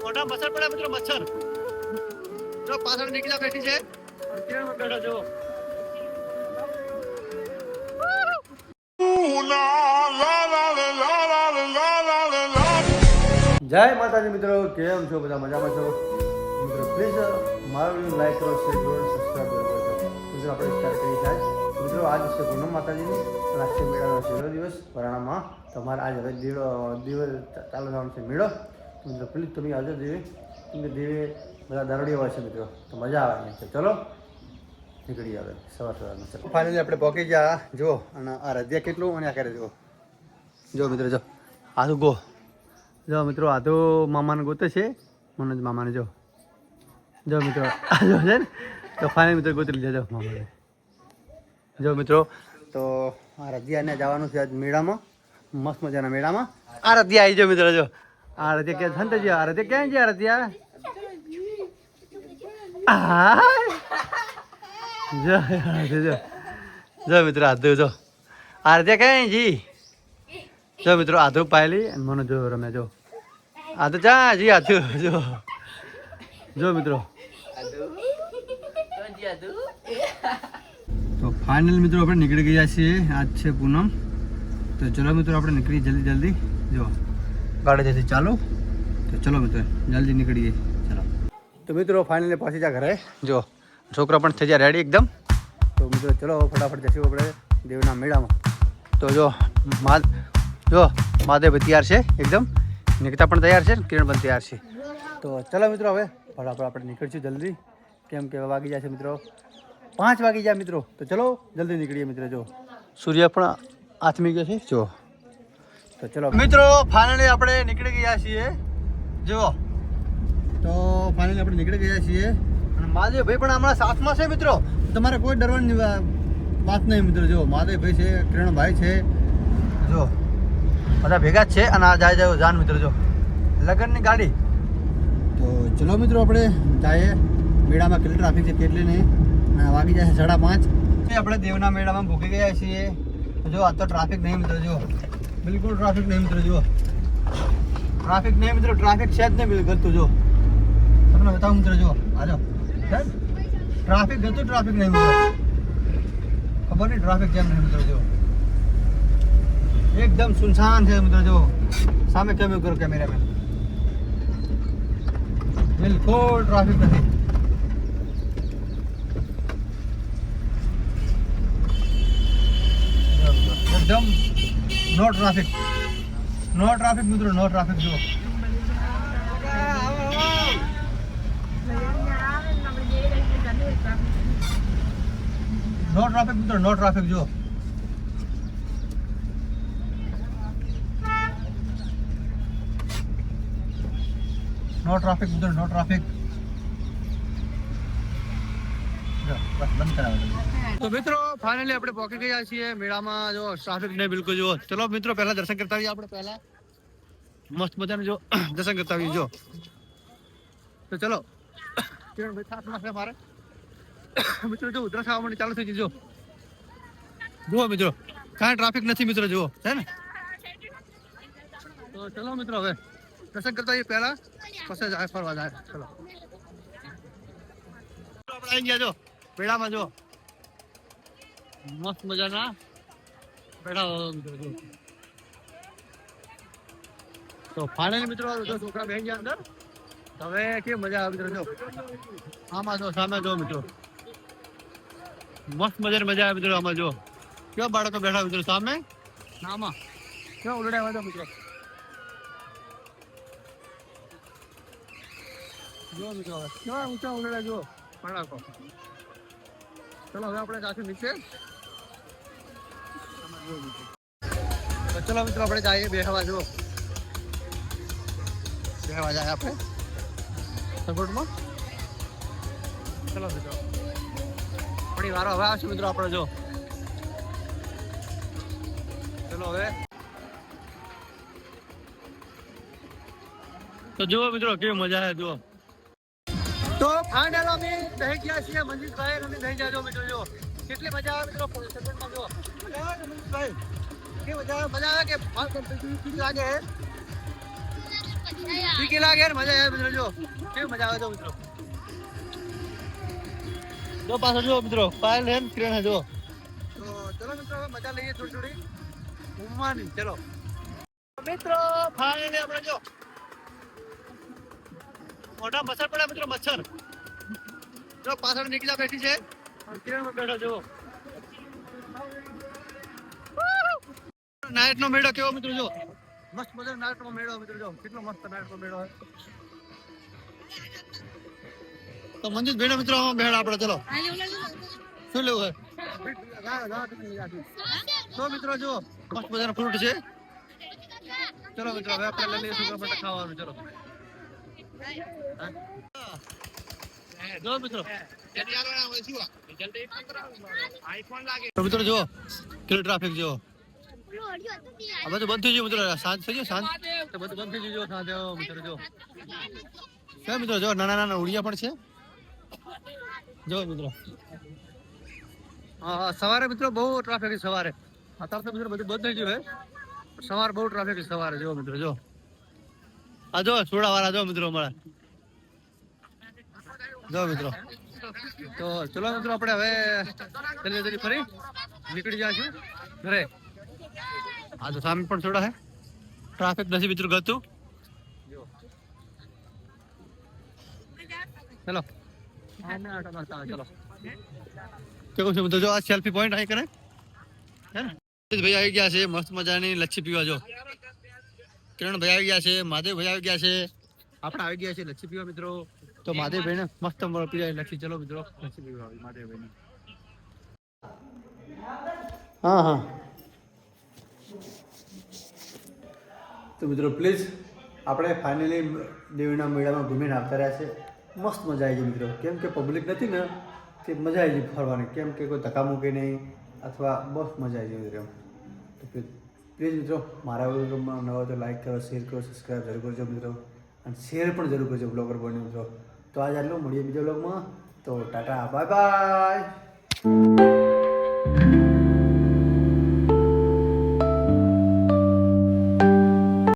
મોટા મચ્છર પડ્યા મિત્રો, મચ્છર જો પાછળ નીકળ્યા બેઠી છે, બેઠા જો જય માતાજી મિત્રો, કેમ છો બધા? મજામાં છો મિત્રો? પ્લીઝ મારો વિડીયો લાઈક કરો, શેર કરો, સબસ્ક્રાઈબ કરો મિત્રો. આપણે સ્ટાર્ટ કરી જાય મિત્રો. આજ છે પૂનમ માતાજીની અને આજ છે મેળાનો છેલ્લો દિવસ વરાણામાં. તમારે આજ હવે દિવસ ચાલુ થવાનો છે મેળો. મિત્રો પ્લીઝ તમે આવજો દેવી, કેમ કે દેવી બધા દારૂડિયા હોય છે મિત્રો, તો મજા આવે છે. ચલો નીકળી આવે સવારમાં. ફાઇનલી આપણે પહોંચી ગયા જો, અને આ રદિયા કેટલું અને આ કરે જો મિત્રો. આ તો ગો જો મિત્રો, આ તો મામાને ગોતે છે, મનોજ મામાને જો મિત્રો આ જો છે ને, તો ફાઇનલ મિત્રો ગોતી લીધા જો મામાને જો મિત્રો. તો આ રદિયાને જવાનું છે આજ મેળામાં, મસ્ત મજાના મેળામાં. આ રદિયા આવી જાઓ મિત્રો. જો આ રદિયા ક્યાં સંતજી, આ રદિયા ક્યાં છે? આ રદિયા જો મિત્રો આધુ જો, આ રદિયા ક્યાં જી જો મિત્રો. આધુ પાયલી અને મને જો રમે જો, આધુ ચા જી આધુ જો મિત્રો. તો ફાઇનલ મિત્રો આપણે નીકળી ગયા છીએ. આજ છે પૂનમ, તો ચલો મિત્રો આપણે નીકળી જલ્દી જો. ગાડી જશે ચાલો, તો ચલો મિત્રો જલ્દી નીકળીએ. ચલો તો મિત્રો ફાઇનલી પહોંચી જા ઘરે જો. છોકરા પણ થઈ જાય રેડી એકદમ. તો મિત્રો ચલો ફટાફટ જશું આપણે દેવના મેળામાં. તો જો મહાદેવ તૈયાર છે એકદમ, નિકિતા પણ તૈયાર છે, કિરણ પણ તૈયાર છે. તો ચલો મિત્રો હવે ફટાફટ આપણે નીકળીશું જલ્દી, કેમ કે વાગી જાય છે મિત્રો 5 વાગી જાય મિત્રો. તો ચલો જલ્દી નીકળીએ મિત્રો. જો સૂર્ય પણ આથમી ગયો છે જો. તો ચલો મિત્રો ફાઇનલી આપણે નીકળી ગયા છીએ જો. તો ફાઇનલી આપણે નીકળી ગયા છીએ અને મહાદેવભાઈ પણ હમણાં સાથમાં છે મિત્રો. તમારે કોઈ ડરવાની વાત નહીં મિત્રો. જો મહાદેવભાઈ છે, કિરણભાઈ છે જો, બધા ભેગા જ છે. અને આ જાય જાન મિત્રો જો, લગનની ગાડી. તો ચલો મિત્રો આપણે જઈએ મેળામાં. કેટલી ટ્રાફિક છે કેટલી નહીં. વાગી જાય 5:30. આપણે દેવના મેળામાં ભૂકી ગયા છીએ. જો આ તો ટ્રાફિક નહીં મિત્રો. જો બિલકુલ ટ્રાફિક નહીં મિત્રો. જો ટ્રાફિક નહીં મિત્રો, ટ્રાફિક છે જ નહીં બિલકુલ. જો તમને બતાવું મિત્રો. જો આજો ટ્રાફિક ગતું, ટ્રાફિક નહીં મિત્રો. ખબર નહીં ટ્રાફિક કેમ નહીં મિત્રો. જો એકદમ સુનસાન છે મિત્રો. જો સામે કેમ કરો કેમેરામેન, બિલકુલ ટ્રાફિક નથી. એકદમ નો ટ્રાફિક મિત્રો, નો ટ્રાફિક. જો નો ટ્રાફિક મિત્રો, નો ટ્રાફિક. જો નો ટ્રાફિક મિત્રો, નો ટ્રાફિક. બંધ કરાવે. તો મિત્રો ફાઇનલી આપણે પહોંચી ગયા છીએ મેળામાં. જો ટ્રાફિક નહીં બિલકુલ. જો ચલો મિત્રો પહેલા દર્શન કરતા આવીએ આપણે. પહેલા મસ્ત મજાનું જો દર્શન કરતા આવીએ જો. તો ચલો કિરણભાઈ સાથમાં છે મારે મિત્રો. જો ઉધરસ આવવા માટે ચાલુ થઈ ગઈ. જો જુઓ મિત્રો, કાંઈ ટ્રાફિક નથી મિત્રો. જુઓ છે ને. તો ચલો મિત્રો હવે દર્શન કરતા આવીએ પહેલા, પછી જાય ફરવા જાય. ચલો આપણે આવી ગયા જો મેળામાં. જો મસ્ત મજાના બેઠા મિત્રો. જો તો ફાઇનલી મિત્રો છોકરા બેસી ગયા અંદર. હવે કેવી મજા આવે મિત્રો. જો આમાં જો સામે જો મિત્રો, મસ્ત મજાની મજા આવે મિત્રો. આમાં જો કેવા બાળકો બેઠા મિત્રો સામે. આમાં કેવા ઉલડાવ્યા હતા મિત્રો. જો મિત્રો હવે કેવા ઊંચા ઉલડા જો બાળકો. ચલો હવે આપણે જાશું નીચે. તો ચલો મિત્રો આપણે જઈએ બેસવા. જો બેસવા જાય આપણે સગવડમાં. ચલો મિત્રો થોડી વારો હવે આવશે મિત્રો આપણે. જો ચલો હવે તો જુઓ મિત્રો કેવી મજા આવે. જુઓ તો ફાઇનલ અમે બેસી ગયા છીએ મંજીતભાઈ. અમે બેસી જાજો મિત્રો. જો કેટલી મજા આવે મિત્રો સગવડમાં. જો મજા આવે મંજીતભાઈ, કેવી મજા આવે કે લાગે બીકી લાગે યાર, મજા આવે મિત્રો. જો કેવી મજા આવે તો મિત્રો. જો પાછળ જો મિત્રો, પાયલ હે કિરણ હે જો. તો ચલો મિત્રો હવે મજા લઈએ થોડી થોડી ઘૂમવાની. ચલો મિત્રો, ફાઇનલી આપણે જો મોટા મચ્છર પડ્યા મિત્રો, મચ્છર જો પાછળ નીકળ્યા બેઠી છે, કિરણ બેઠો જો. નાઈટ નો મેળો કેવો મિત્રો જો, મસ્ત મજા નાઈટ નો મેળો મિત્રો જો, કેટલો મસ્ત નાઈટ નો મેળો હોય. તો મંજિત ભેડો મિત્રો બેડ આપણે. ચલો શું લેવું હોય તો મિત્રો જો મસ્ત મજાનો ફ્રૂટ છે. ચલો મિત્રો હવે આપણે લઈ લઈશું આપણે ખાવાનું. ચલો જો મિત્રો મિત્રો જો કેટલું ટ્રાફિક જો. આ બધું બંધ થઈ ગયું મિત્રો, સાંજ થઈ ગયું, સાંજ તો બધું બંધ થઈ ગયું. સાંજ મિત્રો જો ક્યાં મિત્રો જો નાના નાના ઉડિયા પણ છે જો મિત્રો. હા સવારે મિત્રો બહુ ટ્રાફિક છે સવારે. અત્યારે તો મિત્રો બધું બંધ થઈ ગયું હે, સવારે બહુ ટ્રાફિક છે સવારે જો મિત્રો. જો આ જો સોડા વાળા જો મિત્રો મળે જો મિત્રો. તો ચલો મિત્રો આપણે હવે જલ્દી જલ્દી ફરી નીકળી જાય છે ઘરે. આ તો સામે પણ થોડા હે ટ્રાફિક નથી મિત્રો ગતું. ચલો ચલો કેવું છે મિત્રો જો આ સેલ્ફી પોઈન્ટ આવી કરે હે ને. ભાઈ આવી ગયા છે મસ્ત મજાની લચ્છી પીવા જો. કિરણ ભાઈ આવી ગયા છે, મહાદેવ ભાઈ આવી ગયા છે, આપણે આવી ગયા છે લચ્છી પીવા મિત્રો. તો મહાદેવ ભાઈ ને મસ્ત પીવા લચ્છી. ચલો મિત્રો લચ્છી પીવા આવી મહાદેવ ભાઈ ને. હા હા તો મિત્રો પ્લીઝ આપણે ફાઇનલી દેવીના મેળામાં ઘૂમીને આવતા રહ્યા છે. મસ્ત મજા આવી ગઈ મિત્રો, કેમ કે પબ્લિક નથી ને તે મજા આવી ગઈ ફરવાની. કેમ કે કોઈ ધક્કા મૂકે નહીં અથવા બહુ મજા આવી ગઈ મિત્રો. તો પ્લીઝ મિત્રો મારા વિડીયોમાં નવા તો લાઈક કરો, શેર કરો, સબસ્ક્રાઈબ જરૂર કરજો મિત્રો, અને શેર પણ જરૂર કરજો બ્લોગર બન્યો મિત્રો. તો આજ આટલું, મળીએ બીજા બ્લોગમાં. તો ટાટા બાય બાય.